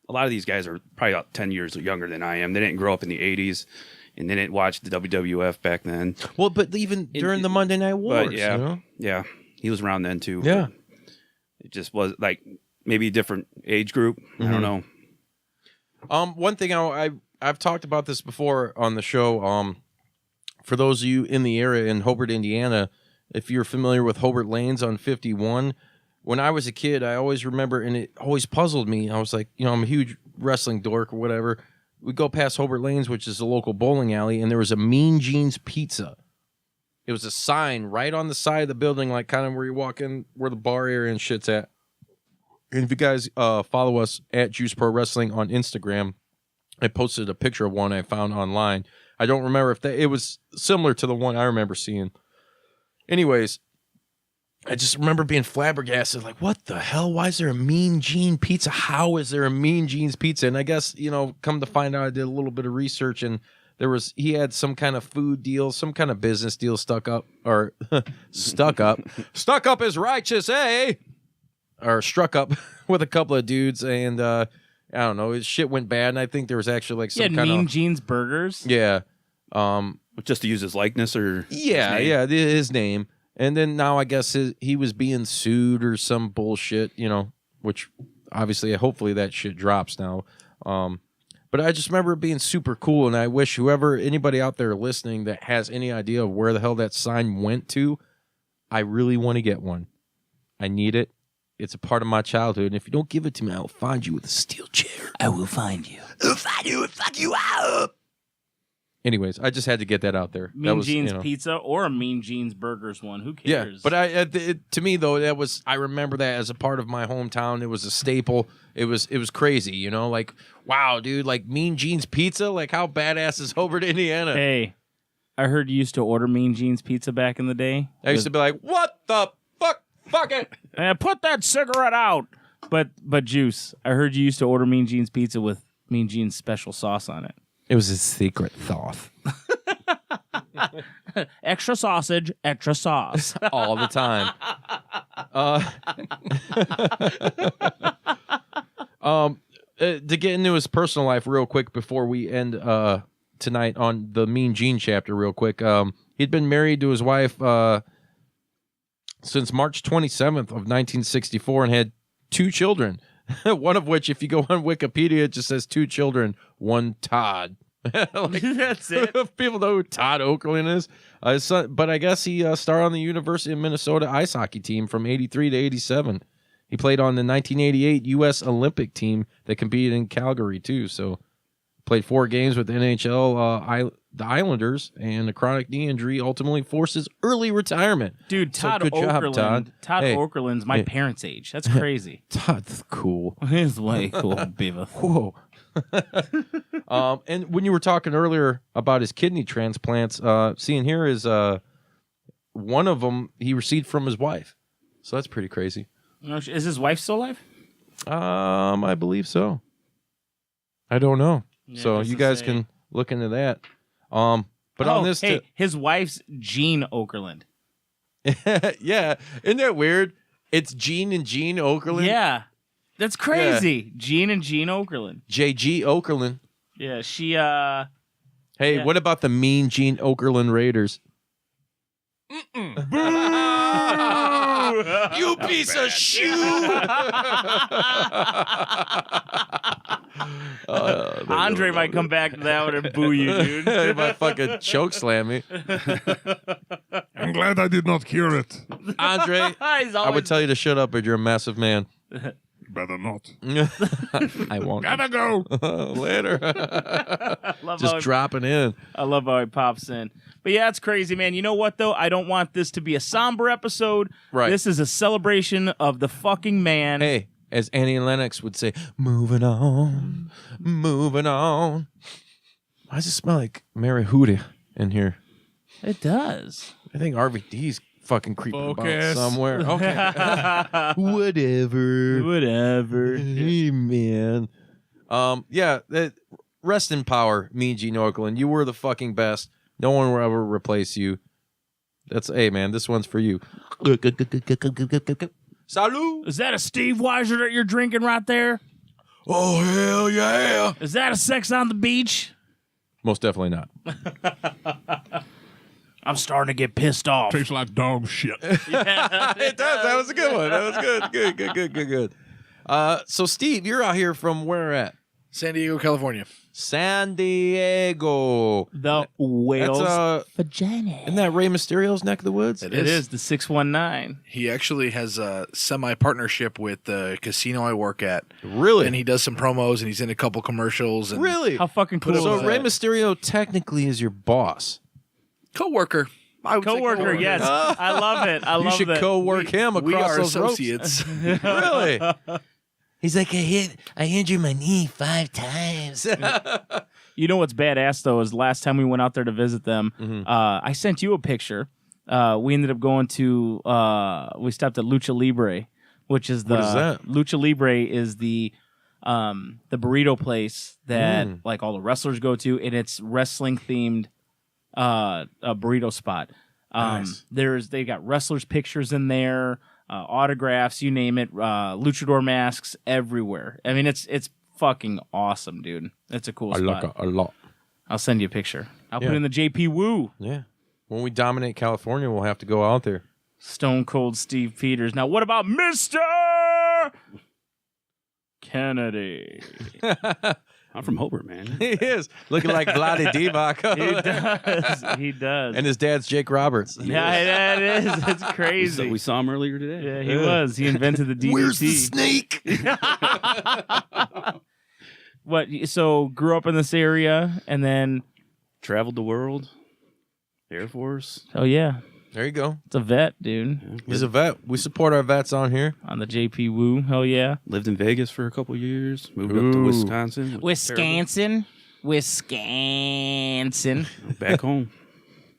a lot of these guys are probably about 10 years younger than I am. They didn't grow up in the '80s, and they didn't watch the WWF back then. Well, but even during the Monday Night Wars, But yeah, you know? yeah, he was around then too. Yeah. It just was like maybe a different age group. I don't know. One thing I've talked about this before on the show. For those of you in the area in Hobart, Indiana, if you're familiar with Hobart Lanes on 51, when I was a kid, I always remember, and it always puzzled me. I was like, you know, I'm a huge wrestling dork or whatever. We'd go past Hobart Lanes, which is a local bowling alley, and there was a Mean Gene's Pizza. It was a sign right on the side of the building, like kind of where you walk in, where the bar area and shit's at. And if you guys follow us at Juice Pro Wrestling on Instagram, I posted a picture of one I found online. I don't remember if it was similar to the one I remember seeing. Anyways, I just remember being flabbergasted, like, what the hell? Why is there a Mean Gene Pizza? How is there a Mean Gene's Pizza? And I guess, you know, come to find out, I did a little bit of research, and he had some kind of food deal, some kind of business deal stuck up is righteous, eh? Or struck up with a couple of dudes, and I don't know, his shit went bad, and I think there was actually like some kind Mean of Gene's Burgers. yeah, Just to use his likeness or his name. And then now I guess he was being sued or some bullshit, you know, which obviously, hopefully that shit drops now. But I just remember it being super cool, and I wish anybody out there listening that has any idea of where the hell that sign went to, I really want to get one. I need it. It's a part of my childhood, and if you don't give it to me, I'll find you with a steel chair. I will find you. I'll find you and fuck you up. Anyways, I just had to get that out there. Mean Gene's Pizza or a Mean Gene's Burgers one. Who cares? Yeah, but to me though, I remember that as a part of my hometown. It was a staple. It was crazy, you know, like, wow, dude, like Mean Gene's Pizza, like how badass is Hobart, Indiana? Hey, I heard you used to order Mean Gene's Pizza back in the day. I used to be like, what the fuck? Fuck it. Put that cigarette out. But Juice, I heard you used to order Mean Gene's Pizza with Mean Gene's special sauce on it. It was a secret sauce. Extra sausage, extra sauce. All the time. To get into his personal life real quick before we end tonight on the Mean Gene chapter real quick. He'd been married to his wife since March 27th of 1964 and had 2 children. One of which, if you go on Wikipedia, it just says 2 children, 1 Todd. That's it. People know who Todd Okerlund is. His son, but I guess he started on the University of Minnesota ice hockey team from 83 to 87. He played on the 1988 U.S. Olympic team that competed in Calgary, too. So played 4 games with the NHL, the Islanders, and a chronic knee injury ultimately forced his early retirement. Dude, Todd good job, Okerlund. Todd Hey. Okerlund's my parents' age. That's crazy. Todd's cool. He's way cool, Beavis. Whoa. And when you were talking earlier about his kidney transplants, seeing here is one of them he received from his wife. So that's pretty crazy. Is his wife still alive? I believe so. I don't know. Yeah, so it you doesn't guys say. can look into that. But on this, his wife's Jean Okerlund. yeah, isn't that weird? It's Gene and Gene Okerlund. Yeah, that's crazy. Gene and Gene Okerlund. JG Okerlund. Yeah, she. Hey, Yeah. what about the mean Gene Okerlund Raiders? You piece of shoe! Andre might come back to that one and boo you, dude. They might fucking choke slam me. I'm glad I did not cure it. Andre, I would tell you to shut up, but you're a massive man. Better not. I won't. Gotta go. Later. Just dropping in. I love how he pops in. But yeah, it's crazy, man. You know what, though? I don't want this to be a somber episode. Right. This is a celebration of the fucking man. Hey, as Annie Lennox would say, moving on, moving on. Why does it smell like marijuana in here? It does. I think RVD's fucking creeping about Focus. somewhere. Okay. Whatever. Hey, man. Yeah, rest in power, Mean Gene Okerlund. You were the fucking best. No one will ever replace you. Hey, man, this one's for you. Salud. Is that a Steve Weiser that you're drinking right there? Oh, hell yeah. Is that a Sex on the Beach? Most definitely not. I'm starting to get pissed off. Tastes like dog shit. It does. That was a good one. That was good. So, Steve, you're out here from where at? San Diego, California. San Diego. The whales. That's, Vagina. isn't that Rey Mysterio's neck of the woods? It It is the 619. He actually has a semi-partnership with the casino I work at. Really? And he does some promos, and he's in a couple commercials. And Really? How fucking cool So is Rey that? Mysterio technically is your boss. Co-worker. I would say Coworker, yes. I love it. I You love should it. co-work him We across are those ropes. associates. Really? He's like, I injured my knee 5 times. You know what's badass though is last time we went out there to visit them, I sent you a picture. We ended up going to we stopped at Lucha Libre, which is the What is that? Lucha Libre is the burrito place that like all the wrestlers go to, and it's wrestling themed a burrito spot. Nice. They got wrestlers' pictures in there, autographs, you name it, luchador masks everywhere. I mean, it's fucking awesome, dude. It's a cool I spot. like it a lot. I'll send you a picture. I'll Yeah. put in the JP Woo. Yeah. When we dominate California, we'll have to go out there. Stone Cold Steve Peters. Now, what about Mr. Kennedy? I'm from Hobart, man. He is looking like Vlade Divac. He does. He does. And his dad's Jake Roberts. yeah, that is. It's crazy. We saw him earlier today. Yeah, he was. He invented the DDT. Where's the snake? What? So grew up in this area, and then Traveled the world. Air Force. oh yeah, There you go. it's a vet, dude. He's a vet. We support our vets on here. On the JP Woo. Hell yeah. Lived in Vegas for a couple years. Moved up to Wisconsin. Wisconsin. Back home.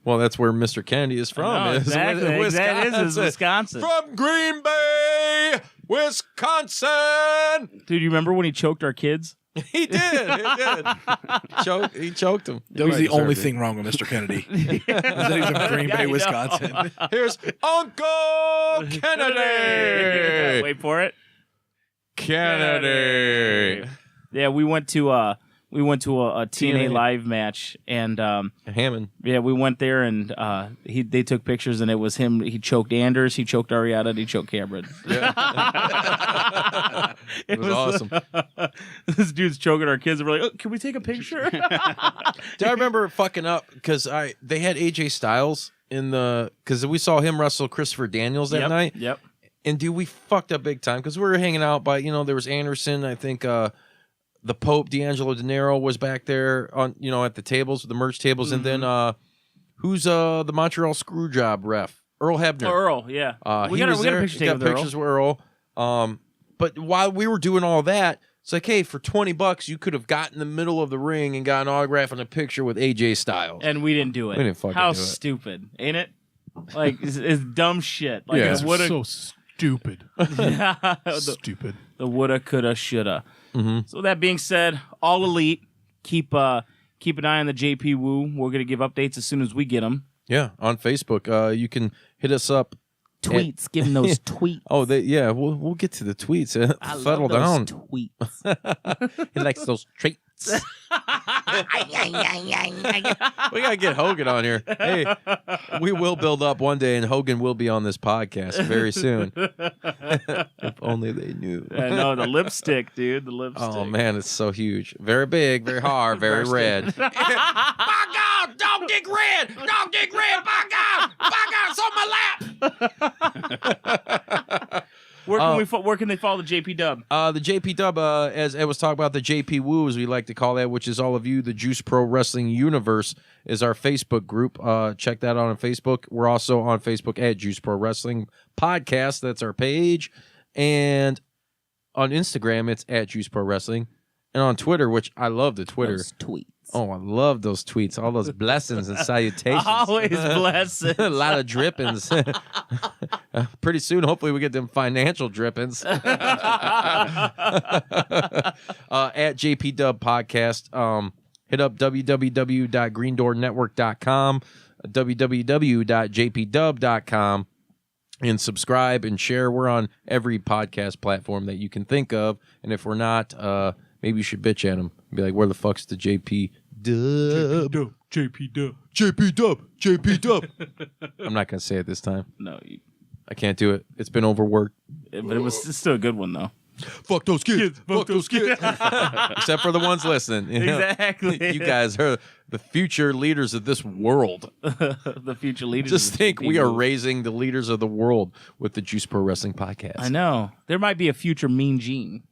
Well, that's where Mr. Kennedy is from. No, is exactly. That is Wisconsin. From Green Bay, Wisconsin. Dude, you remember when he choked our kids? He did. He choked him. That was the only deserved it. thing wrong with Mr. Kennedy. that he's from Green Yeah, I Bay, know. Wisconsin. Here's Uncle Kennedy. Wait for it. Kennedy. Yeah, we went to a TNA TNA. live match, and Hammond. yeah, we went there, and they took pictures, and it was him. He choked Anders, he choked Arietta, and he choked Cameron. It was awesome. This dude's choking our kids, and we're like, oh, can we take a picture? Do I remember fucking up because they had AJ Styles in because we saw him wrestle Christopher Daniels that night. Yep. And dude, we fucked up big time because we were hanging out by, there was Anderson, I think the Pope, D'Angelo De Niro was back there on, at the tables, the merch tables. And then who's the Montreal Screwjob ref? Earl Hebner. Earl, yeah. We got a there. picture Got taken with pictures with Earl. But while we were doing all that, it's like, hey, for $20, you could have got in the middle of the ring and got an autograph and a picture with AJ Styles. And we didn't do it. We didn't fucking How do it. stupid, ain't it? Like, it's dumb shit. Like, Yeah. it woulda, So stupid. the Stupid. woulda, coulda, shoulda. Mm-hmm. So that being said, all elite. Keep an eye on the JP Woo. We're gonna give updates as soon as we get them. Yeah, on Facebook. You can hit us up Tweets. Give him those tweets. Oh, we'll get to the tweets. I Settle love those down. tweets. He likes those treats. We gotta get Hogan on here. Hey, we will build up one day, and Hogan will be on this podcast very soon. If only they knew. I know the lipstick, dude. The lipstick. Oh man, it's so huge, very big, very hard, very red. By God, dog dick red! Dog dick red! By God! It's on my lap! Where can they follow the JPDUB? The JPDUB, as Ed was talking about, the JP Woo, as we like to call that, which is all of you, the Juice Pro Wrestling Universe, is our Facebook group. Check that out on Facebook. We're also on Facebook at Juice Pro Wrestling Podcast. That's our page. And on Instagram, it's at Juice Pro Wrestling. And on Twitter, which I love the Twitter. Those tweets. Oh, I love those tweets. All those blessings and salutations. Always blessings. A lot of drippings. Pretty soon, hopefully, we get them financial drippings. At JPDUB Podcast. Hit up www.greendoornetwork.com, www.jpdub.com, and subscribe and share. We're on every podcast platform that you can think of. And if we're not, maybe you should bitch at them. Be like, where the fuck's the JP Dub? JP Dub. I'm not going to say it this time. No, I can't do it. It's been overworked. but it's still a good one though. Fuck those kids. Fuck those kids. Except for the ones listening. You know? Exactly. You guys are the future leaders of this world. The future leaders. Just of think JP we are Woo. raising the leaders of the world with the Juice Pro Wrestling Podcast. I know. There might be a future Mean Gene.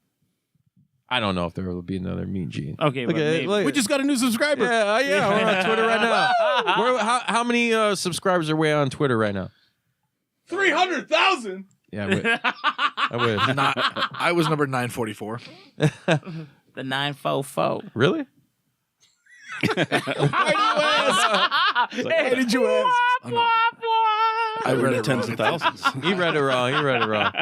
I don't know if there will be another Mean Gene. Okay, but maybe. look. We just got a new subscriber. Yeah, we're on Twitter right now. How many subscribers are we on Twitter right now? 300,000. Yeah, I wish. I was number 944. The 944. Really? Why did you ask? I read it tens of thousands. He read it wrong.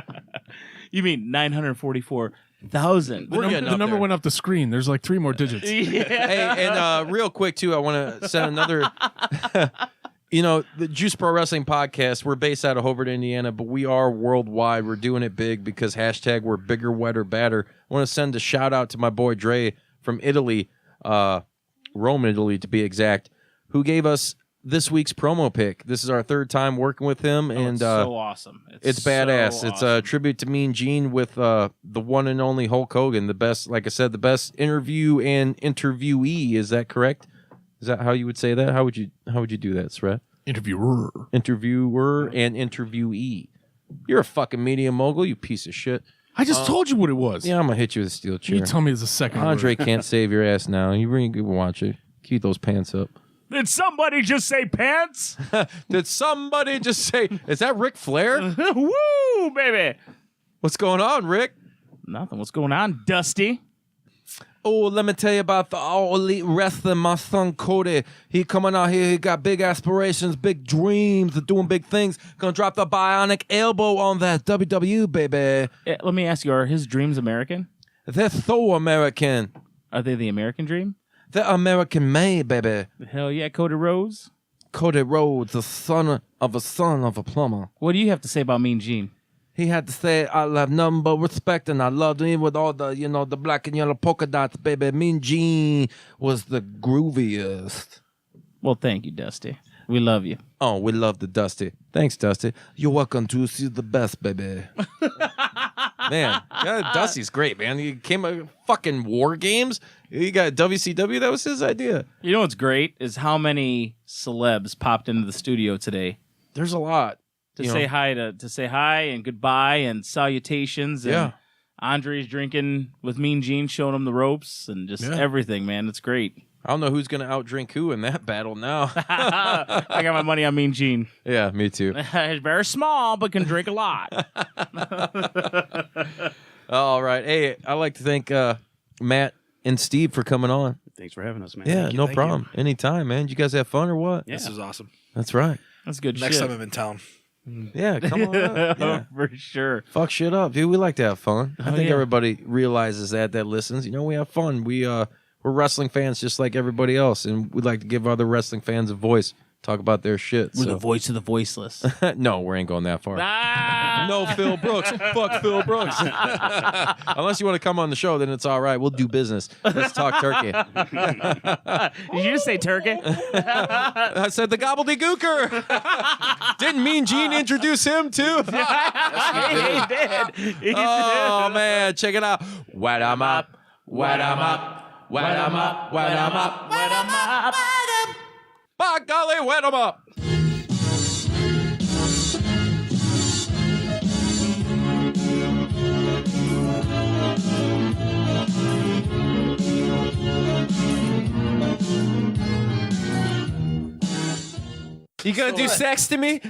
You mean 944,000? We're getting The up number there. went up the screen. There's like 3 more digits. Hey, and real quick too, I want to send another. The Juice Pro Wrestling Podcast. We're based out of Hobart, Indiana, but we are worldwide. We're doing it big because hashtag we're bigger, wetter, badder. I want to send a shout out to my boy Dre from Italy, Rome, Italy to be exact, who gave us this week's promo pick. This is our 3rd time working with him, and It's so awesome. it's so badass. awesome. It's a tribute to Mean Gene with the one and only Hulk Hogan, the best, like I said, the best interview and interviewee. Is that correct? Is that how you would say that? How would you do that, Sret? Interviewer. Interviewer and interviewee. You're a fucking media mogul, you piece of shit. I just told you what it was. Yeah, I'm gonna hit you with a steel chair. You tell me it's the second Andre word. can't save your ass now. You really good watch it. Keep those pants up. Did somebody just say pants? Did somebody just say, is that Ric Flair? Woo, baby. What's going on, Rick? Nothing. What's going on, Dusty? Oh, let me tell you about the All Elite Wrestling. My son Cody, he coming out here. He got big aspirations, big dreams of doing big things. Gonna drop the bionic elbow on that WWE, baby. Let me ask you, are his dreams American? They're so American. Are they the American dream? They're American made, baby. Hell yeah, Cody Rhodes. Cody Rhodes, the son of a plumber. What do you have to say about Mean Gene? He had to say, I love nothing but respect, and I loved him with all the, the black and yellow polka dots, baby. Mean Gene was the grooviest. Well, thank you, Dusty. We love you. Oh, we love the Dusty. Thanks, Dusty. You're welcome to see the best, baby. Man, yeah, Dusty's great, man. He came up fucking War Games. He got WCW. That was his idea. You know what's great is how many celebs popped into the studio today There's a lot. to say hi and goodbye and salutations. And Yeah. Andre's drinking with Mean Gene, showing him the ropes and just everything, man. It's great. I don't know who's going to outdrink who in that battle now. I got my money on Mean Gene. Yeah, me too. He's very small, but can drink a lot. All right. Hey, I'd like to thank Matt and Steve for coming on. Thanks for having us, man. Yeah, no thank problem. Anytime, man. Did you guys have fun or what? Yeah. This is awesome. That's right. That's good Next shit. time I'm in town. Yeah, come on up. Yeah. For sure. Fuck shit up, dude. We like to have fun. I think yeah. everybody realizes that listens. We have fun. We're wrestling fans just like everybody else, and we'd like to give other wrestling fans a voice. talk about their shit. We're so. the voice of the voiceless. No, we ain't going that far. Ah! No, Phil Brooks. Fuck Phil Brooks. Unless you want to come on the show, then it's all right. We'll do business. Let's talk turkey. Did you just say turkey? I said the gobbledygooker. Didn't Mean Gene introduce him too? He did. He Oh man, check it out. Wet 'em up, wet 'em up, wet 'em up, wet 'em up, Wet 'em up. by golly, wet 'em up. You gonna do sex to me?